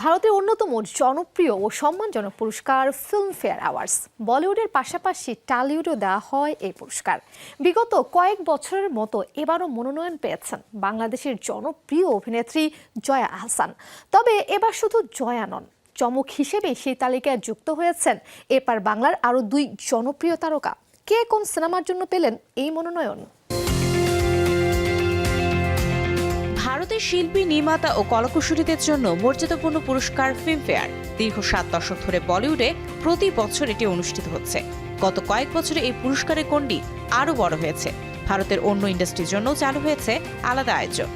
ভারতের অন্যতম জনপ্রিয় ও সম্মানজনক পুরস্কার ফিল্মফেয়ার অ্যাওয়ার্ডস। বলিউডের পাশাপাশি টলিউডেও দেওয়া হয় এই পুরস্কার। বিগত কয়েক বছরের মতো এবারও মনোনয়ন পেয়েছেন বাংলাদেশের জনপ্রিয় অভিনেত্রী জয়া আহসান। তবে এবার শুধু জয়া নন, চমক হিসেবে সেই তালিকায় যুক্ত হয়েছেন এপার বাংলার আরও দুই জনপ্রিয় তারকা। কে কোন সিনেমার জন্য পেলেন এই মনোনয়ন? ভারতের শিল্পী, নির্মাতা ও কলাকুশলীদের জন্য মর্যাদাপূর্ণ পুরস্কার ফিল্মফেয়ার। দীর্ঘ 7 দশক ধরে বলিউডে প্রতি বছর এটি অনুষ্ঠিত হচ্ছে। গত কয়েক বছরে এই পুরস্কারের গণ্ডি আরও বড় হয়েছে। ভারতের অন্য ইন্ডাস্ট্রির জন্য চালু হয়েছে আলাদা আয়োজন।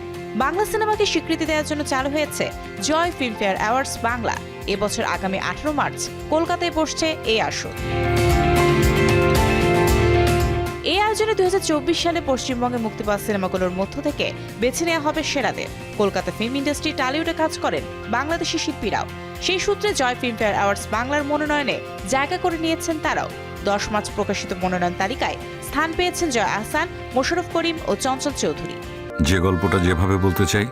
বাংলা সিনেমাকে স্বীকৃতি দেওয়ার জন্য চালু হয়েছে জয় ফিল্মফেয়ার অ্যাওয়ার্ডস বাংলা। এবছর আগামী 18 মার্চ কলকাতায় বসছে এই আসর। এই আয়োজনে 2024 সালে পশ্চিমবঙ্গে মুক্তি পাওয়া সিনেমাগুলোর মধ্য থেকে বেছে নেওয়া হবে সেরাদের। কলকাতা ফিল্ম ইন্ডাস্ট্রি টলিউডে কাজ করেন বাংলাদেশি শিল্পীরাও। সেই সূত্রে জয় ফিল্মফেয়ার অ্যাওয়ার্ডস বাংলার মনোনয়নে জায়গা করে নিয়েছেন তারাও। 10 মার্চ প্রকাশিত মনোনয়ন তালিকায় স্থান পেয়েছেন জয়া আহসান, মোশাররফ করিম ও চঞ্চল চৌধুরী। যে গল্পটা যেভাবে বলতে চাই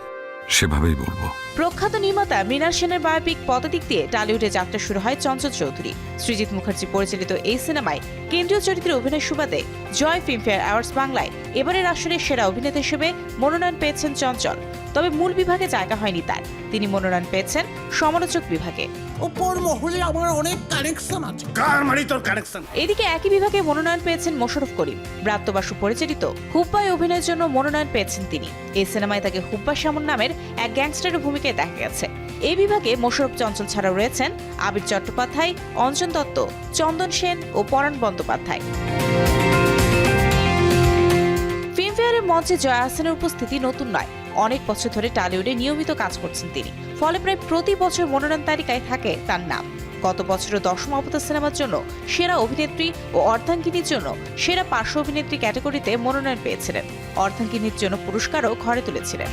সেভাবেই বলবো। প্রখ্যাত নির্মাতা মৃণাল সেনের বায়োপিক পদাতিক দিয়ে টলিউডে যাত্রা শুরু হয় চঞ্চল চৌধুরী। সৃজিত মুখার্জি পরিচালিত এই সিনেমায় কেন্দ্রীয় চরিত্রে অভিনয় সুবাদে জয় ফিল্মফেয়ার অ্যাওয়ার্ডস বাংলায় এবারের আসরে সেরা অভিনেতা হিসেবে মনোনয়ন পেয়েছেন চঞ্চল। তবে মূল বিভাগে জায়গা হয়নি তার। তিনি মনোনয়ন পেয়েছেন সমালোচক বিভাগে। উপর মহলে আমার অনেক কানেকশন আছে। কার মানে তোর কানেকশন? এদিকে একই বিভাগে মনোনয়ন পেয়েছেন মোশাররফ করিম। ব্রাত্য বাসু পরিচালিত হুব্বায় অভিনয়ের জন্য মনোনয়ন পেয়েছেন তিনি। এই সিনেমায় তাকে হুব্বা শামুন নামের এক গ্যাংস্টারের ভূমিকায় দেখা গেছে। এই বিভাগে মোশাররফ, চঞ্চল ছাড়াও রয়েছেন আবির চট্টোপাধ্যায়, অঞ্জন দত্ত, চন্দন সেন ও পরাণ বন্দ্যোপাধ্যায়। ফিল্মফেয়ারের মঞ্চে জয়া আহসানের উপস্থিতি নতুন নয়। অনেক বছর ধরে টলিউডে নিয়মিত কাজ করছেন তিনি। ফলে প্রায় প্রতি বছর মনোনয়ন তালিকায় থাকে তার নাম। গত বছরও 10ম অবতার সিনেমার জন্য সেরা অভিনেত্রী ও অর্ধাঙ্গিনীর জন্য সেরা পার্শ্ব অভিনেত্রী ক্যাটাগরিতে মনোনয়ন পেয়েছিলেন। অর্ধাঙ্গিনীর জন্য পুরস্কারও ঘরে তুলেছিলেন।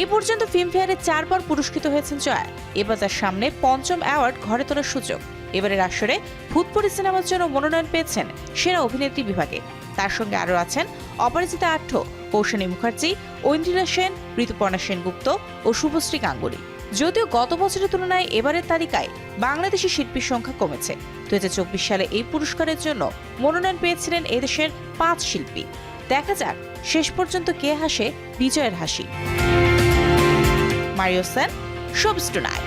এই পর্যন্ত ফিল্মফেয়ারে 4 বার পুরস্কৃত হয়েছেন জয়া। এবার তার সামনে 5ম অ্যাওয়ার্ড ঘরে তোলার সুযোগ। এবারের আসরে ভূতপুরি সিনেমার জন্য মনোনয়ন পেয়েছেন সেরা অভিনেত্রী বিভাগে। তার সঙ্গে আরও আছেন অপরাজিতা আট্ট, কৌশানী মুখার্জি, ঐন্দ্রিলা সেন, ঋতুপর্ণা সেনগুপ্ত ও শুভশ্রী গাঙ্গুলি। যদিও গত বছরের তুলনায় এবারের তালিকায় বাংলাদেশি শিল্পীর সংখ্যা কমেছে। 2024 সালে এই পুরস্কারের জন্য মনোনয়ন পেয়েছিলেন এদেশের 5 শিল্পী। দেখা যাক শেষ পর্যন্ত কে হাসে বিজয়ের হাসি। Mario Sen, showbiz tonight.